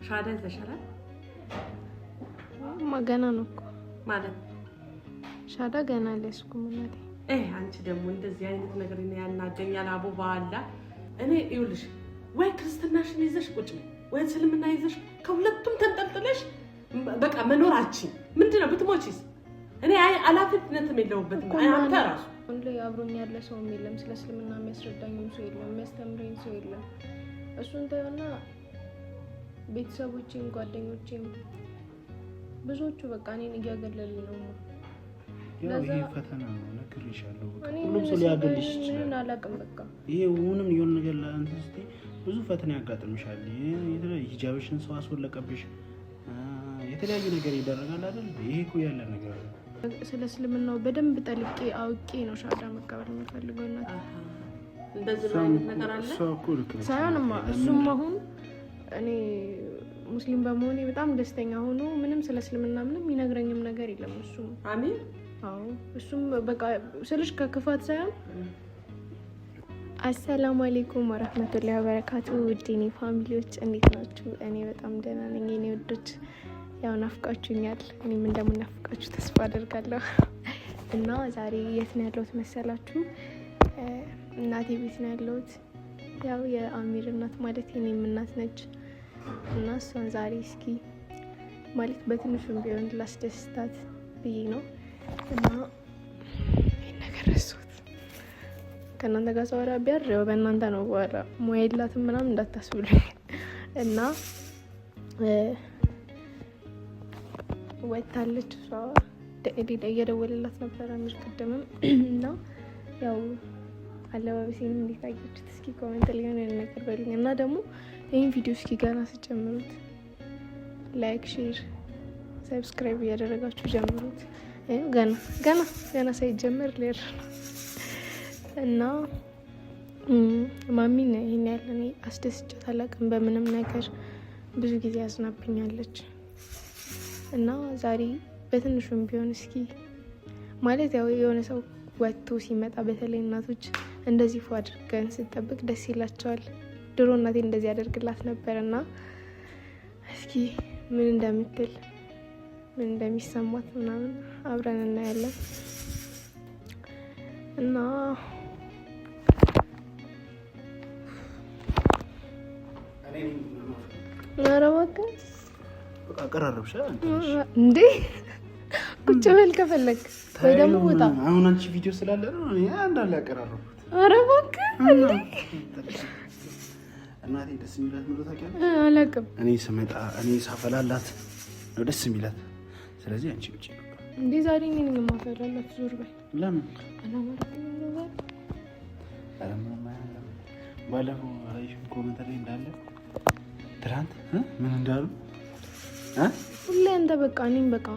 ሻዳ ተሻለ ማገና ነው እኮ ማለት ሻዳ ገና ለስኩ ማለት አንቺ ደግሞ እንደዚህ አይነት ነገር ነው ያናገኛል አቡባ አላ እኔ ይውልሽ ወይ ክርስትናሽን ይዘሽ ቁጭ ወይ እስልምና ይዘሽ ከሁለቱም ተንጠልጥለሽ በቃ መኖራችን ምንድነው ብትሞቺስ እኔ አላፊነትም የለውበትም አንተ ራሱ እንዴ አብሮኝ ያለ ሰው የለም ስለ እስልምና የሚያስረዳኝም ሰው የለም የሚያስተምረኝ ሰው የለም እሱን ታዩና ቤተሰቦቼም ጓደኞቼም ብዙዎቹ በቃ እኔን እያገለሉ ነው ያው ይሄ ፈተና ነው ነግሬሻለሁ ሁሉም ሰው ሊያገልሽ ይችላል ምን አላውቅም በቃ ይሄ ምንም የሆነ ነገር ለአንተስቲ ብዙ ፈተና ያጋጥምሻል የተለያየ ሂጃብሽን ሰው አስወለቀብሽ የተለያየ ነገር ይደረጋል አይደል ይሄ እኮ ያለ ነገር ነው ስለ እስልምናው በደንብ ጠልቄ አውቄ ነው ሻዳ መቀበል የምፈልገው እናት እንደዚህ አይነት ነገር አለ ሳይሆንማ እሱም አሁን እኔ ሙስሊም በመሆኔ በጣም ደስተኛ ሆኖ ምንም ስለ እስልምና ምንም ይነግረኝም ነገር የለም እሱም አሚን አዎ እሱም በቃ ስልሽ ከክፋት ሳይሆን አሰላሙ አለይኩም ወራህመቱላሂ ወበረካቱ ውድኔ ፋሚሊዎች እንዴት ናችሁ እኔ በጣም ደህና ነኝ እኔ ወዶች ያው ናፍቃችሁኛል እኔም እንደምናፍቃችሁ ተስፋ አደርጋለሁ እና ዛሬ የት ነው ያለሁት መሰላችሁ እናቴ ቤት ነው ያለሁት ያው የአሚር እናት ማለት የኔም እናት ነች እና እሷን ዛሬ እስኪ ማለት በትንሹም ቢሆን ላስደስታት ብዬ ነው እና ይሄን ነገር ረሱት ከእናንተ ጋር ሰው አራቢያር ያው በእናንተ ነው በኋላ ሞይላትም ምናምን እንዳታስብሉኝ እና ወጣለች እሷ እየደወለላት ነበር አሚር ቀደምም እና ያው አለባበሴን እንዴት አያችሁት እስኪ ኮሜንት ላይ የሆነ ነገር በሉኝ እና ደግሞ ይሄን ቪዲዮ እስኪ ገና ስጀምሩት ላይክ ሼር ሰብስክራይብ እያደረጋችሁ ጀምሩት ገና ሳይጀምር ሌር እና ማሚን ይሄን ያለኔ አስደስቻት አላውቅም በምንም ነገር ብዙ ጊዜ ያዝናብኛለች እና ዛሬ በትንሹም ቢሆን እስኪ ማለት ያው የሆነ ሰው ወጥቶ ሲመጣ በተለይ እናቶች እንደዚህ ፏ አድርገን ስንጠብቅ ደስ ይላቸዋል ድሮ እናቴ እንደዚህ ያደርግላት ነበርና እስኪ ምን እንደምትል ምን እንደሚሰማት ምናምን አብረን እናያለን እና አረዋከ በቃ ቀራረብሽ እንዴ ቁጭ በል ከፈለክ ወይ ደግሞ ወጣ አሁን አንቺ ቪዲዮ ስላለ ነው እኔ አንዳለ ያቀራረብኩት አረዋከ እናቴ ደስ የሚላት ነው ታውቂያለሽ አላውቅም እኔ ስመጣ እኔ ሳፈላላት ነው ደስ የሚላት ስለዚህ አንቺ ብቻ እንዴ ዛሬ እኔን የማፈላላት ዞር በል ለምን አላማረከኝ ነው ባለፈው አይሽ ኮሜንት ላይ እንዳለ ትራንት ምን እንዳሉ ሁሌ አንተ በቃ እኔም በቃ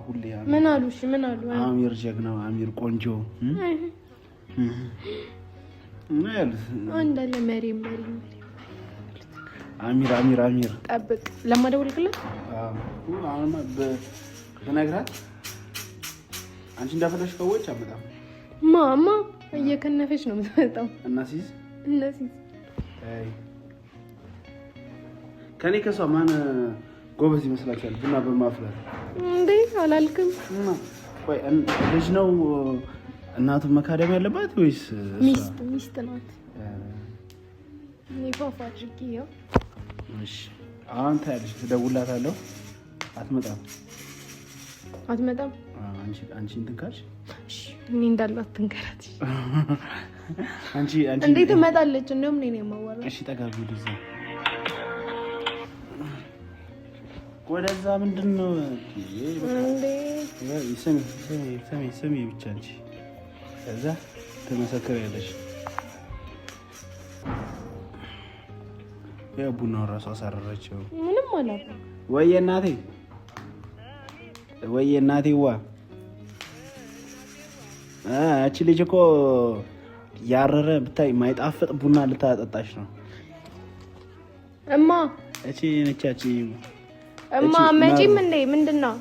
ሁሌ ምን አሉ እሺ ምን አሉ አሚር ጀግናው አሚር ቆንጆ እና ያሉት አንዳለ መሪም አሚር ጠብቅ ለማደውልክለት አሁን በነግራት አንቺ እንዳፈለሽ ከወጭ አመጣም ማማ እየከነፈች ነው የምትመጣው እናሲዝ አይ ከኔ ከሷ ማን ጎበዝ ይመስላችኋል ቡና በማፍላት እንዴ አላልክም ቆይ ልጅ ነው እናቱ መካደም ያለባት ወይስ ሚስት ናት እኔ ፋፋ አድርጊው እሺ አሁን ታያለሽ ትደውላታለሁ አትመጣም አንቺ እንትን ካልሽ እሺ እኔ እንዳላት ትንከራት አንቺ እንዴት ትመጣለች እንደውም እኔ ነው የማወራው እሺ ጠጋቢ ልጅ ወደዛ ምንድነው እንዴ ሰሚ ብቻ እንጂ ከዛ ተመሰከረያለሽ ቡናው ራሱ አሳረረችው ምንም አላውቅም ወይዬ እናቴዋ እቺ ልጅ እኮ ያረረ ብታይ ማይጣፍጥ ቡና ልታጠጣሽ ነው እማ እቺ ነቻቺ እማ መጪም እንዴ ምንድነው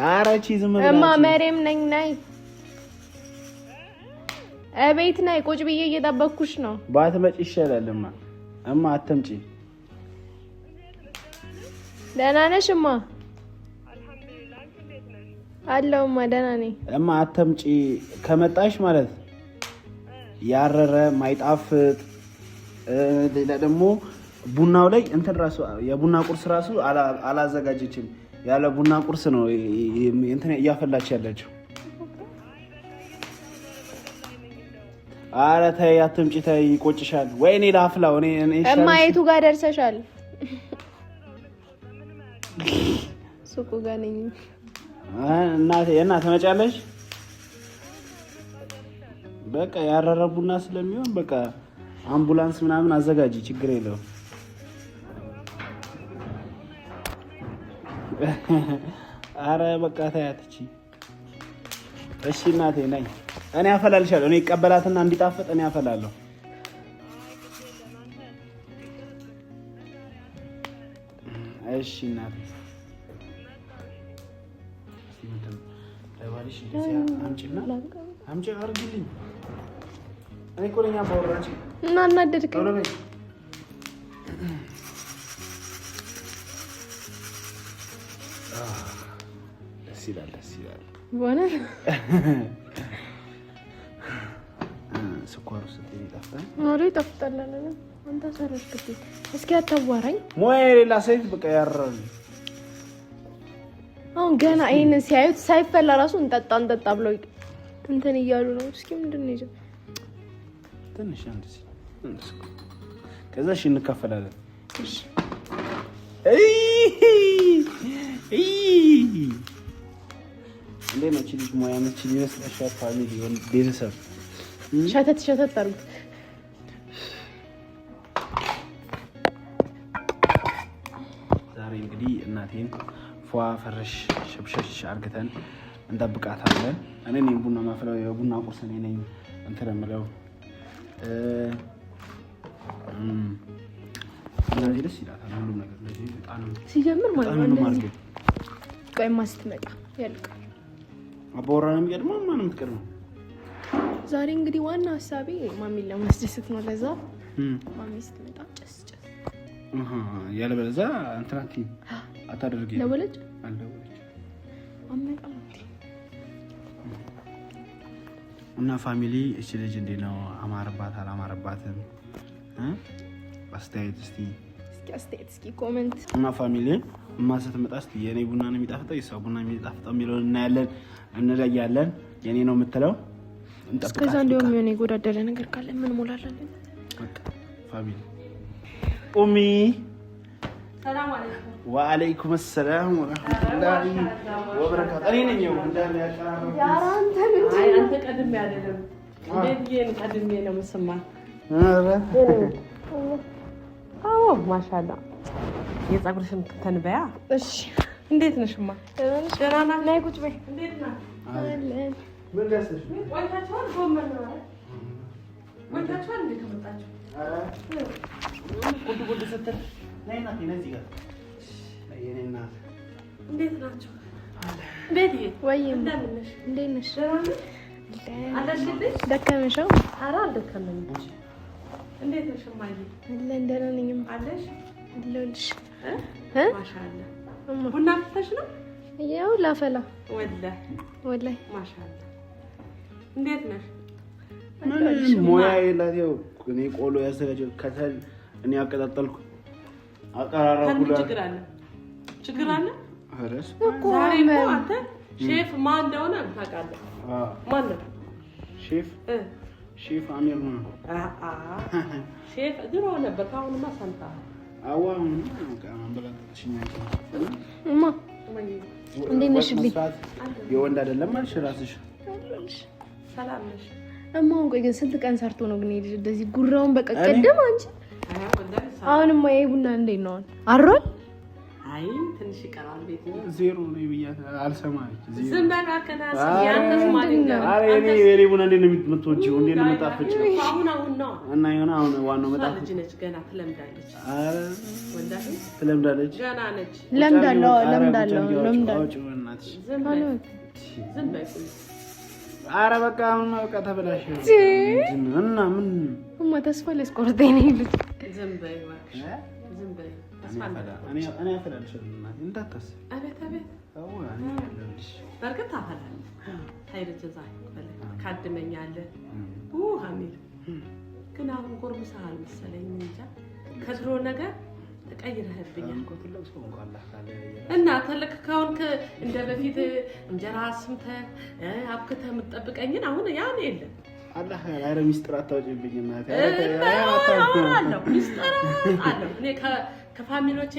አራቺ ዝም ብላ እማ መሬም ነኝ ነይ እቤት ነይ ቁጭ ብዬ እየጠበኩሽ ነው። ባትመጪ ይሻላልማ። እማ አትምጪ። ደህና ነሽ እማ? አለሁማ ደህና ነኝ። እማ አትምጪ። ከመጣሽ ማለት ያረረ ማይጣፍጥ ሌላ ደግሞ ቡናው ላይ እንትን ራሱ የቡና ቁርስ ራሱ አላዘጋጀችም። ያለ ቡና ቁርስ ነው እንትን እያፈላች ያለችው። ኧረ ተይ አትምጪ ተይ፣ ይቆጭሻል። ወይኔ ላፍላው እኔ እማ የቱ ጋር ደርሰሻል? ሱቁ ጋር ነኝ። እናቴ ትመጫለሽ? በቃ ያረረ ቡና ስለሚሆን በቃ አምቡላንስ ምናምን አዘጋጂ፣ ችግር የለውም። አረ በቃ ተያት እቺ። እሺ እናቴ ነኝ እኔ አፈላልሻለሁ። እኔ እቀበላትና እንዲጣፍጥ እኔ አፈላለሁ። እሺ እናቴ አምጪ አድርጊልኝ። እኔ እኮ ነኝ አባወራች እና እናደድከኝ። ደስ ይላል ደስ ይላል። በእውነት ስኳር ውስጥ ይጣፍጣል። ኖሮ ይጣፍጣል። አንተ ሰራሽ ግዴ እስኪ አታዋራኝ። ሞያ የሌላ ሴት በቃ ያረረ አሁን ገና ይሄንን ሲያዩት ሳይፈላ ራሱ እንጠጣ ብለው እንትን እያሉ ነው። እስኪ ምንድን ነው ይዘው ትንሽ አንድስ ከዛ እሺ እንካፈላለን። እሺ እንዴት ነው ልጅ ሙያ ነች ይመስልሻል? ፋሚሊ ወን ቤተሰብ ሸተት አድርጉት። ዛሬ እንግዲህ እናቴን ፏ ፈረሽ ሸብሸሽ አርግተን እንጠብቃታለን። እኔ ነኝ ቡና ማፍላው፣ የቡና ቁርስ እኔ ነኝ እንትን የምለው። እናቴ ደስ ይላታል ሁሉም ነገር ለዚህ በጣም ሲጀምር ማለት ነው። እንደዚህ ቆይማ ስትመጣ ያልቃል። አባወራ ነው የሚቀድመው ማንም ትቀድመው። ዛሬ እንግዲህ ዋና ሀሳቤ ማሚን ለማስደሰት ነው። ለዛ ማሚ ስትመጣ ጨስ ያለበለዚያ እንትናቲ አታደርጊ። ደወለች አልደወለች አመጣ እና ፋሚሊ እቺ ልጅ እንዴት ነው አማረባት አላማረባትም? አስተያየት እስኪ ኮሜንት እና ፋሚሊ ስትመጣ እስኪ የኔ ቡና ነው የሚጣፍጠው የሷ ቡና ነው የሚጣፍጠው የሚለውን እናያለን፣ እንለያለን። የኔ ነው የምትለው እንጠብቃለን። እስከዛ እንደውም የሆነ የጎዳደለ ነገር ካለ ምን ሞላለን። በቃ ፋሚሊ ኡሚ ሰላም አለይኩም። ወአለይኩም ሰላም ወራህመቱላሂ ወበረካቱ። እኔ ነኝ እንዳለ ያቀራረው። አንተ ቀድሜ አይደለም እንዴት ቀድሜ ነው መስማት። አዎ ማሻአላ የፀጉርሽን ተንበያ። እሺ እንዴት ነሽማ? ደህና ነሽ? ነይ ቁጭ በይ። እንዴት ነሽ? አለን። ምን ደስሽ? ወይታችኋል? ጎመን ነው አይደል? ወይታችኋል? እንዴት ከመጣችሁ? ጉድ ስትል ነይ እናቴ ነይ እዚህ ጋር የኔ እናት እንዴት ናችሁ? ቤት ወይ እንደምን ነሽ? እንዴት ነሽ? አለሽልኝ? ደከመሽው? ኧረ አልደከመኝም። እንዴት ነሽ እማዬ? አለን ደህና ነኝ አለሽ? አለሁልሽ። ማሻአላ ቡና ፍተሽ ነው? ያው ላፈላ ወላሂ ማሻአላ። እንዴት ነሽ? ምን ሞያ የላት። ያው እኔ ቆሎ ያዘጋጀው ከተል እኔ አቀጣጠልኩ አቀራረቡ ችግር አለ። አረስ ዛሬ እኮ አንተ ሼፍ ማን እንደሆነ ታውቃለህ? ማን ነው ሼፍ አሚር ነው። ሼፍ ድሮ ነበር፣ አሁንማ ሰምታ አዋም በላሽኛ እማ እንዴት ነሽ? የወንድ አይደለም ማለት ራስሽ ሰላም ነሽ? እማውን ቆይ ግን ስንት ቀን ሰርቶ ነው ግን እንደዚህ ጉራውን በቃ ቀደም አንቺ አሁንማ ይሄ ቡና እንዴት ነው አሮል? አይ ትንሽ ይቀራል። ቤት ነው ዜሮ ነው ብያት አልሰማች። ዝም በል አከናስ ያንተስ ማለት ነው። አረ እኔ የኔ ቡና እንዴት ነው የምትወጂው? እንዴት ነው የምታፈጭው? አሁን ነው እና የሆነ አሁን ዋናው መጣፍ ልጅ ነች ገና ትለምዳለች። አረ ወንዳሽ ትለምዳለች ገና ነች። ለምዳለሁ ዝም በይ ኧረ በቃ አሁን በቃ ተበላሽ እና ምን እማ ተስፋ ሊያስቆርጠኝ ነው ይሉት። ዝም በይ እባክሽ ዝም በይ። እኔ አፈላልሻለሁ እናቴ እንዳታስብ። አቤት አቤት በርግጥ ታፈላለህ። ታይርጅ እዛ ካድመኛለህ ሀሚል ግን አሁን ጎርምሰሃል መሰለኝ እንጃ ከድሮ ነገር ተቀይረህብኛል እና ትልቅ ከሆንክ እንደ በፊት እንጀራ ስምተህ አብክተህ የምትጠብቀኝን አሁን ያን የለም። አላህ ኧረ ሚስጥር አታውጪብኝ እናቴ። አለሁ ሚስጥር አለሁ እኔ ከፋሚሊዎቼ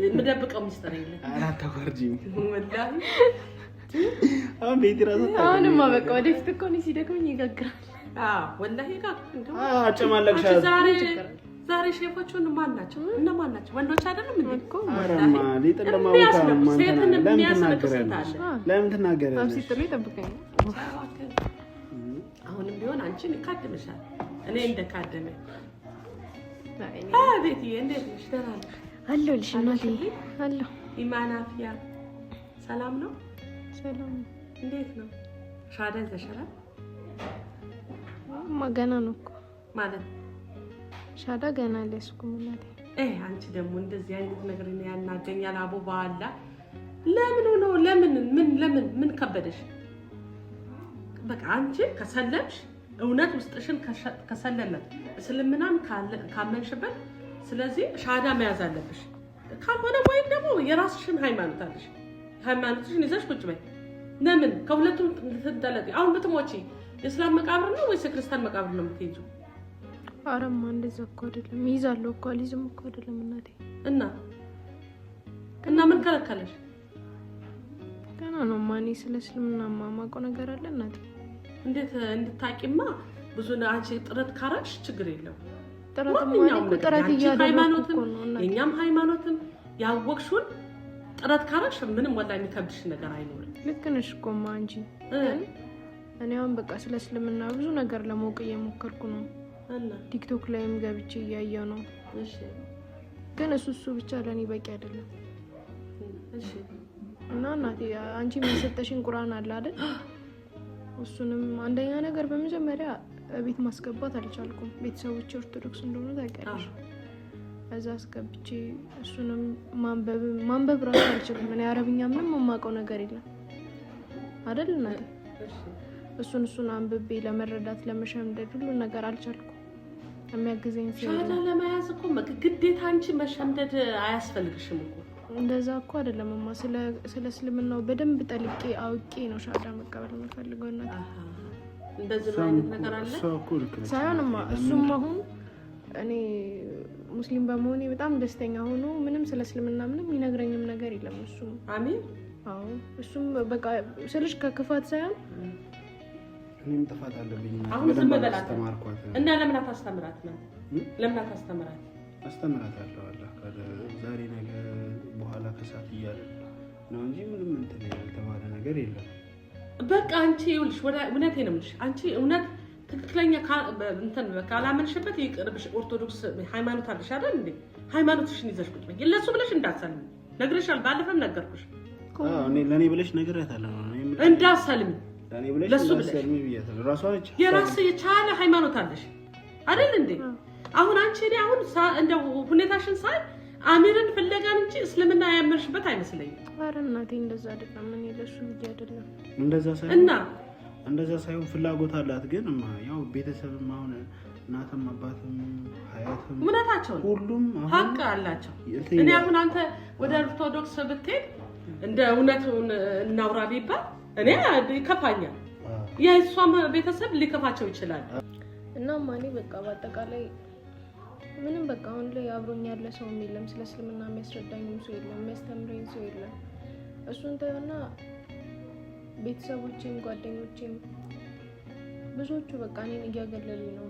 የምደብቀው ሚስጥር የለም። ኧረ አታዋርጂኝ ወላሂ። አሁን ቤት እራሱ አሁንማ በቃ ወደፊት እኮ እኔ ሲደክመኝ ይጋግራል። ወላሂ ጋር አጨማለቅሻለሁ። ዛሬ ሼፎቹን ማን ናቸው? እነማን ናቸው? ወንዶች አይደለም እንዴ? አረማ ለምን ትናገሪያለሽ? አብሲጥሩ ይጠብቀኛል። አሁንም ቢሆን አንቺን ይካድምሻል። እኔ እንደካደመ ቤትዬ እንዴት ነሽ? ደህና ነሽ? አለሁልሽ እናቴ አለሁ። ኢማን አፍያ ሰላም ነው? ሰላም እንዴት ነው? ሻዳ ይዘሻል? ገና ነው እኮ ማለት ሻዳ ገና አልያዝኩም እናቴ። አንቺ ደግሞ እንደዚህ አይነት ነገር ያናገኛል። አቡ ባላ ለምን ነው ለምን ከበደሽ? በቃ አንቺ ከሰለምሽ እውነት ውስጥሽን ከሰለመ እስልምናን ካመንሽበት ስለዚህ ሻዳ መያዝ አለብሽ። ካልሆነ ወይም ደግሞ የራስሽን ሃይማኖት አለሽ ሃይማኖትሽን ይዘሽ ቁጭ በይ። ለምን ከሁለቱም ልትደለቂ? አሁን ብትሞቺ የእስላም መቃብር ነው ወይስ የክርስቲያን መቃብር ነው የምትሄጂው? አረማ እንደዛ እኮ አይደለም። ይዛለሁ እኮ አልይዝም እኮ አይደለም እናቴ። እና ምን ከለከለሽ? ገና ነው ማኔ ስለ እስልምና የማውቀው ነገር አለ እናቴ። እንዴት እንድታቂማ ብዙ አንቺ ጥረት ካረግሽ ችግር የለው። ጥረት ማለት ጥረት እያደረኩ እኮ ነው እናቴ። የኛም ሃይማኖትም ያወቅሽውን ጥረት ካረግሽ ምንም ወላ የሚከብድሽ ነገር አይኖርም። ልክ ነሽ እኮ አንቺ። እኔ አሁን በቃ ስለ እስልምና ብዙ ነገር ለማወቅ እየሞከርኩ ነው። ቲክቶክ ላይም ገብቼ እያየሁ ነው። እሺ ግን እሱ ብቻ ለኔ በቂ አይደለም። እሺ እና እናቴ አንቺ የሰጠሽኝ ቁርአን አለ አይደል? እሱንም አንደኛ ነገር በመጀመሪያ ቤት ማስገባት አልቻልኩም። ቤተሰቦቼ ኦርቶዶክስ እንደሆነ ታውቂያለሽ። እዛ አስገብቼ እሱንም ማንበብ ራሱ አልችልም። እኔ አረብኛ ምንም የማውቀው ነገር የለም አይደል እናቴ? እሱን አንብቤ ለመረዳት ለመሸምደድ ሁሉ ነገር አልቻልኩም። የሚያግዘኝ ሻዳ ለመያዝ እኮ ግዴታ አንቺ መሸምደድ አያስፈልግሽም እኮ። እንደዛ እኮ አይደለምማ። ስለ እስልምናው በደንብ ጠልቄ አውቄ ነው ሻዳ መቀበል የምፈልገው እናቴ። እንደዚህ አይነት ነገር አለ ሳይሆንማ እሱም አሁን እኔ ሙስሊም በመሆኔ በጣም ደስተኛ ሆኖ ምንም ስለ እስልምና ምንም የሚነግረኝም ነገር የለም። እሱም አሚን። አዎ እሱም በቃ ስልሽ ከክፋት ሳይሆን እኔም ጥፋት አለብኝ አሁን ዝም በላት እና ለምን አታስተምራት ነው? ለምን አታስተምራት? አስተምራታለሁ አላህ ካለ ዛሬ ነገ በኋላ ከሳት እያለ ነው እንጂ ምንም እንትን ያልተባለ ነገር የለም። በቃ አንቺ ይኸውልሽ እውነቴን ነው የምልሽ። አንቺ እውነት ትክክለኛ እንትን ካላመንሽበት ይቅርብሽ። ኦርቶዶክስ ሃይማኖት አለሽ አይደል እንዴ? ሃይማኖትሽን ይዘሽ ቁጭ በይ። ለሱ ብለሽ እንዳትሰልሚ ነግሬሻል። ባለፈም ነገርኩሽ። እኔ ለኔ ብለሽ ነግሬያታለሁ። እንዳትሰልሚ ለሱ ብለሽ ራሷ ነች። የራስ የቻለ ሃይማኖት አለሽ አይደል እንዴ? አሁን አንቺ አሁን እንደው ሁኔታሽን ሳይ አሚርን ፍለጋን እንጂ እስልምና ያመንሽበት አይመስለኝም። ኧረ እናቴ እንደዛ አይደለም። እኔ ለሱ ብዬ አይደለም እንደዛ ሳይሆን ፍላጎት አላት። ግን ያው ቤተሰብም አሁን እናትም አባትም ሀያትም እውነታቸው ሁሉም ሀቅ አላቸው። እኔ አሁን አንተ ወደ ኦርቶዶክስ ብትሄድ እንደ እውነቱን እናውራ ቢባል እኔ ይከፋኛል። የእሷም ቤተሰብ ሊከፋቸው ይችላል። እና ማኔ በቃ በአጠቃላይ ምንም በቃ አሁን ላይ አብሮኝ ያለ ሰው የለም። ስለ እስልምና የሚያስረዳኝም ሰው የለም፣ የሚያስተምረኝ ሰው የለም። እሱን ተይውና ቤተሰቦቼም ጓደኞቼም ብዙዎቹ በቃ እኔን እያገለሉኝ ነው።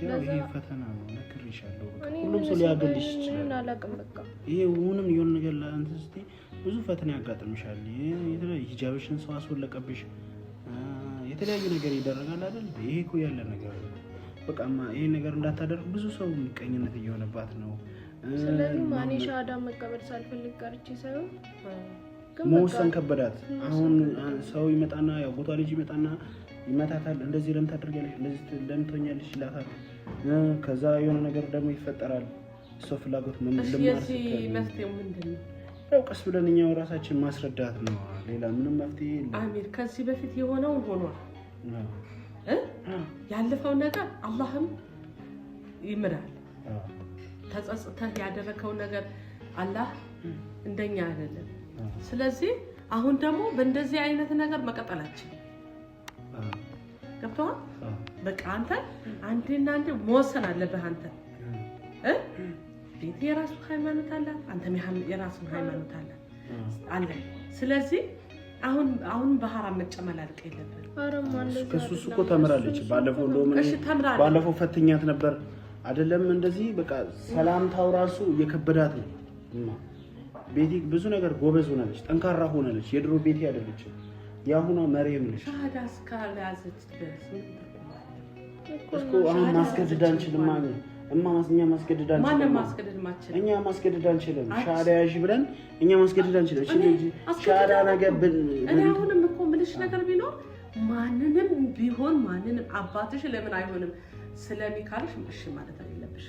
ይሄ ፈተና ነው ነግሬሻለሁ። ሁሉም ሰው ሊያገልሽ ይችላል። እኔ አላውቅም በቃ ይሄ ምንም የሆነ ነገር ለአንተ ስትይ ብዙ ፈተና ያጋጥምሻል። የተለያየ ሂጃብሽን ሰው አስወለቀብሽ፣ የተለያየ ነገር ይደረጋል አይደል? ይሄ እኮ ያለ ነገር ነው። በቃማ ይሄ ነገር እንዳታደርግ ብዙ ሰው ምቀኝነት እየሆነባት ነው። ስለዚህ ማኔ ሻዳ መቀበል ሳልፈልግ ቀርቼ ሳይሆን መወሰን ከበዳት። አሁን ሰው ይመጣና ያጎቷ ልጅ ይመጣና ይመታታል። እንደዚህ ለምን ታደርጊያለሽ? እንደዚህ ለምን ትሆኛለሽ ይላታል። ከዛ የሆነ ነገር ደግሞ ይፈጠራል። እሷ ፍላጎት ምን መፍትሄው ምንድን ነው? ያው ቀስ ብለን እኛው ራሳችን ማስረዳት ነው። ሌላ ምንም መፍትሄ የለም። አሚር ከዚህ በፊት የሆነውን ሆኗል። ያለፈው ነገር አላህም ይምራል። ተጸጽተህ ያደረከው ነገር አላህ እንደኛ አይደለም። ስለዚህ አሁን ደግሞ በእንደዚህ አይነት ነገር መቀጠላችን ገብቶሃል? በቃ አንተ አንዴና አንዴ መወሰን አለብህ። አንተ ቤት የራሱ ሃይማኖት አላት፣ አንተም የራስን ሃይማኖት አለ። ስለዚህ አሁን በሐራም መጨመላለቅ የለብንም። ከሱስ እኮ ተምራለች። ባለፈው ፈትኛት ነበር አይደለም እንደዚህ በቃ ሰላምታው ራሱ እየከበዳት ነው። ቤቲ ብዙ ነገር ጎበዝ ሆናለች፣ ጠንካራ ሆናለች። የድሮ ቤቲ አይደለች፣ ያሁኗ መሪም ነች። ሻሃዳስ ካላዘች ድረስ እኮ አሁን ማስገደድ አንችልም። እኛ ማስገደድ አንችልም። ማንም ማስገደድ ማችል እኛ ማስገደድ አንችልም። ሻሃዳ ያዥ ብለን እኛ ማስገደድ አንችልም። እሺ ልጅ ሻሃዳ ነገር እኔ አሁንም እኮ ምልሽ ነገር ቢኖር ማንንም ቢሆን ማንንም አባትሽ ለምን አይሆንም ስለሚካልሽ እሺ ማለት አይደለብሽ።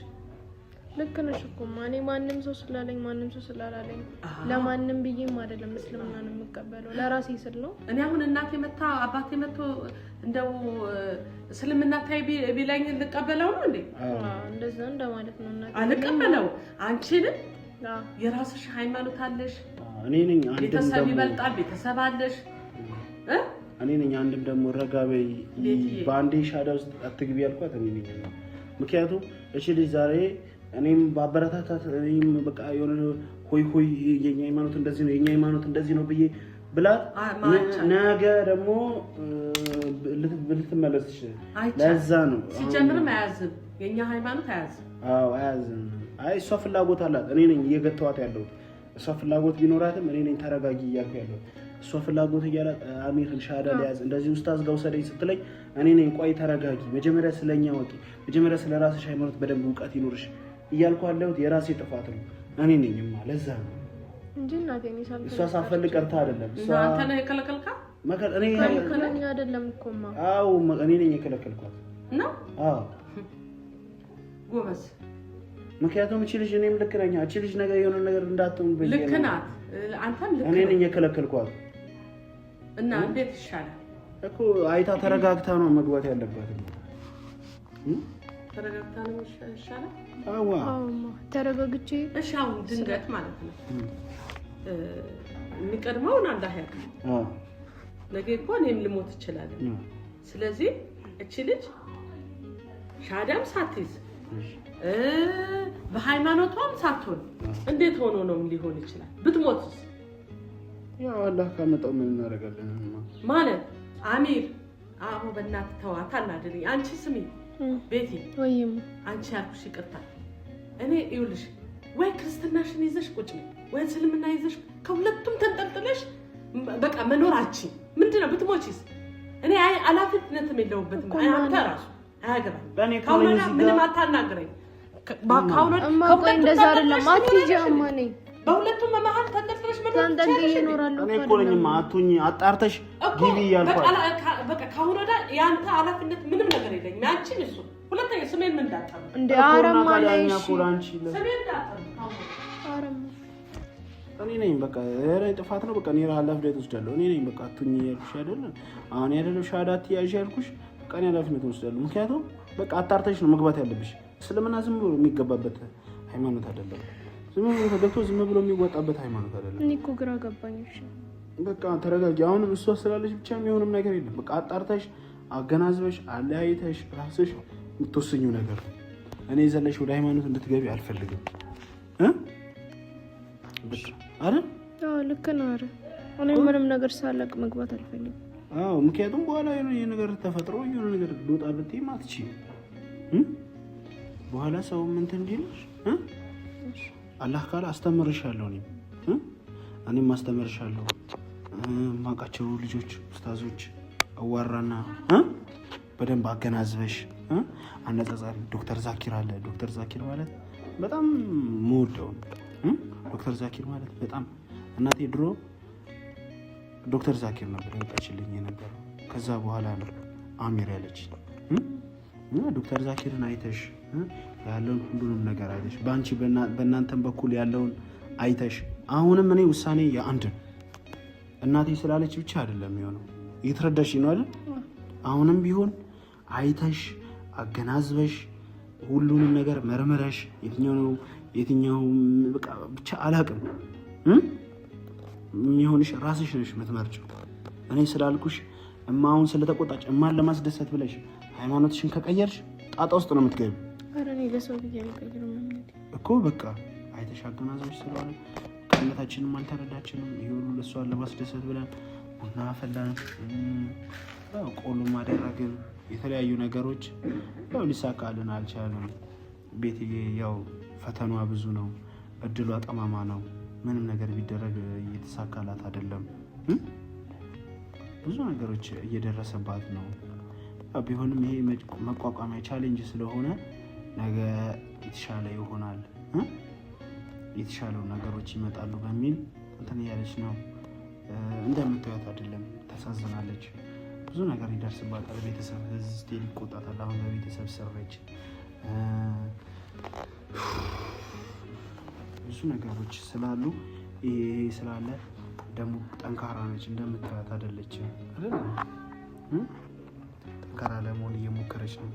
ልክ ነሽ እኮ ማኔ ማንም ሰው ስላለኝ ማንም ሰው ስላላለኝ ለማንም ብዬም አይደለም እስልምና ነው የምቀበለው፣ ለራሴ ስል ነው። እኔ አሁን እናቴ መታ አባቴ መቶ እንደው እስልምና ታይ ቢላኝ ልቀበለው ነው እንዴ? እንደዛ እንደማለት ነው። እናቴ አልቀበለው። አንቺንም የራስሽ ሃይማኖት አለሽ። እኔ ነኝ አንድ ቤተሰብ ይበልጣል፣ ቤተሰብ አለሽ። እኔ ነኝ አንድም ደግሞ ረጋበይ ባንዴ ሻዳ ውስጥ አትግቢ ያልኳት እኔ ነኝ። ምክንያቱም እሺ ልጅ ዛሬ እኔም ባበረታታት እኔም በቃ የሆነ ሆይ የኛ ሃይማኖት እንደዚህ ነው የኛ ሃይማኖት እንደዚህ ነው ብዬ ብላት ነገ ደግሞ ልትመለስ ይችላል። ለዛ ነው ሲጀምርም አያዝም፣ የኛ ሃይማኖት አያዝም። አያዝም። እሷ ፍላጎት አላት፣ እኔ ነኝ እየገተዋት ያለሁት። እሷ ፍላጎት ቢኖራትም እኔ ነኝ ተረጋጊ እያልኩ ያለሁት። እሷ ፍላጎት እያላት አሚርን ሻሃዳ ሊያዝ እንደዚህ ኡስታዝ ጋር ወሰደኝ ስትለኝ እኔ ነኝ ቆይ ተረጋጊ፣ መጀመሪያ ስለኛ ወቂ፣ መጀመሪያ ስለራስሽ ሃይማኖት በደንብ እውቀት ይኖርሽ እያልኩ ያለሁት የራሴ ጥፋት ነው። እኔ ነኝማ ለዛ ነው እንጂ እናቴ ነኝ ሳልፈልግ እሷ ሳትፈልግ ቀርታ አይደለም። እሷ አንተ ነህ የከለከልካ እኔ ከለከለኝ አይደለም እኮማ። አዎ እኔ ነኝ የከለከልኳት ነው። አዎ ጎበዝ። ምክንያቱም እቺ ልጅ እኔም ልክ ነኝ። እቺ ልጅ ነገር የሆነ ነገር እንዳትሆን በየ ልክ ናት። አንተም ልክ እኔ ነኝ የከለከልኳት። እና እንዴት ይሻላል እኮ አይታ ተረጋግታ ነው መግባት ያለባት። ተረጋግታ ነው ይሻላል። አዎ ተረጋግቼ እሺ። አሁን ድንገት ማለት ነው የሚቀድመውን አላህ ያውቃል። ነገ እኮ እኔም ልሞት እችላለሁ። ስለዚህ እቺ ልጅ ሻሃዳም ሳትይዝ በሃይማኖቷም ሳትሆን እንዴት ሆኖ ነው ሊሆን ይችላል? ብትሞትስ? ያው አላህ ካመጣው ምን እናደርጋለን ማለት አሚር አቦ በእናትህ ተዋት አናድልኝ። አንቺ ስሚ ቤቲ ወይም አንቺ ያልኩሽ ይቅርታ። እኔ ይኸውልሽ ወይ ክርስትናሽን ይዘሽ ቁጭ ወይ እስልምና ይዘሽ ከሁለቱም ተንጠልጥለሽ በቃ መኖራችን ምንድነው? ብትሞቺስ? እኔ አላፊነትም የለውበትም። አንተ ራሱ አያገባኝ። ካሁን ምንም አታናግረኝ። ቆይ እንደዛ አይደለም አትይጂማ ነኝ በሁለቱም መሀል ተንጠልጥለሽ ተንጠልጥዬ እኖራለሁ። እኔ እኮ ነኝማ አቱኝ አጣርተሽ ግቢ ያልኳት። በቃ ካሁን ወዲያ ያንተ ኃላፊነት ምንም ነገር የለኝም። አንቺን እሱ ሁለተኛ ስሜን ምን እንዳጣም እንደ አረማ ላይ ስሜን እንዳጣም አረማ እኔ ነኝ በቃ እኔ ጥፋት ነው። በቃ እኔ ኃላፊነት ወስዳለሁ። እኔ ነኝ በቃ አቱኝ ያልኩሽ አይደል? አሁን ያደለው ሻሃዳ ትያዥ ያልኩሽ በቃ እኔ ኃላፊነት ወስዳለሁ። ምክንያቱም በቃ አጣርተሽ ነው መግባት ያለብሽ። እስልምና ዝም ብሎ የሚገባበት ሃይማኖት አይደለም። ዝም ብሎ ተገብቶ ዝም ብሎ የሚወጣበት ሃይማኖት አይደለም። እኔ እኮ ግራ ገባኝ። እሺ በቃ ተረጋጊ። አሁንም እሷ ስላለሽ ብቻ የሚሆንም ነገር የለም። በቃ አጣርተሽ አገናዝበሽ አለያይተሽ ራስሽ የምትወስኙ ነገር። እኔ ዘለሽ ወደ ሃይማኖት እንድትገቢ አልፈልግም በቃ አይደል? አዎ ልክ ነው። አረ እኔ ምንም ነገር ሳላቅ መግባት አልፈልግም። አዎ ምክንያቱም በኋላ የሆነ ነገር ተፈጥሮ የሆነ ነገር ልውጣ ብትይም አትችይም። በኋላ ሰው ምን እንዲልሽ አላህ ካለ አስተምርሻለሁ። እኔም አስተምርሻለሁ። ማቃቸው ልጆች ኡስታዞች አዋራና በደንብ አገናዝበሽ አነጻጻሪ ዶክተር ዛኪር አለ። ዶክተር ዛኪር ማለት በጣም የምወደው ዶክተር ዛኪር ማለት በጣም እናቴ ድሮ ዶክተር ዛኪር ነበር ያወጣችልኝ የነበረው። ከዛ በኋላ ነው አሚር ያለች። ዶክተር ዛኪርን አይተሽ ያለውን ሁሉንም ነገር አይተሽ በአንቺ በእናንተም በኩል ያለውን አይተሽ አሁንም እኔ ውሳኔ የአንድ እናቴ ስላለች ብቻ አይደለም የሚሆነው። እየተረዳሽ ነው አይደል? አሁንም ቢሆን አይተሽ አገናዝበሽ ሁሉንም ነገር መርምረሽ የትኛው በቃ ብቻ አላቅም የሚሆንሽ ራስሽ ነሽ የምትመርጪው። እኔ ስላልኩሽ እማውን ስለተቆጣች እማን ለማስደሰት ብለሽ ሃይማኖትሽን ከቀየርሽ ጣጣ ውስጥ ነው የምትገቢው። ኧረ እኔ ለሰው ብዬ አልቀይርም እኮ በቃ አይተሽ አገናዝበሽ ስለሆነ ከእምነታችንም አልተረዳችንም። ይሄ ሁሉ ለእሷን ለማስደሰት ብለን ቡና አፈላን፣ ቆሎ አደረግን፣ የተለያዩ ነገሮች ያው ሊሳካልን አልቻለም። ቤትዬ ያው ፈተኗ ብዙ ነው፣ እድሏ ጠማማ ነው። ምንም ነገር ቢደረግ እየተሳካላት አይደለም። ብዙ ነገሮች እየደረሰባት ነው። ቢሆንም ይሄ መቋቋሚያ ቻሌንጅ ስለሆነ ነገ የተሻለ ይሆናል፣ የተሻለው ነገሮች ይመጣሉ በሚል እንትን እያለች ነው። እንደምታዩት አይደለም፣ ተሳዝናለች። ብዙ ነገር ይደርስባታል። ቤተሰብ ስቴል ይቆጣታል። አሁን በቤተሰብ ስረች ብዙ ነገሮች ስላሉ ይሄ ስላለ ደግሞ ጠንካራ ነች። እንደምታዩት አይደለችም። ጠንካራ ለመሆን እየሞከረች ነው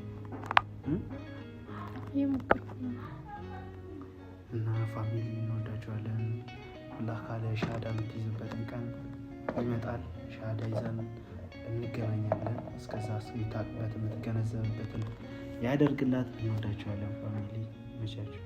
እና ፋሚሊ እንወዳቸዋለን። አላህ ካለ ሻሃዳ የምትይዝበትን ቀን ይመጣል። ሻሃዳ ይዘን እንገናኛለን። እስከዛ የምታውቅበት የምትገነዘብበትን ያደርግላት። እንወዳቸዋለን ፋሚሊ መቻቸው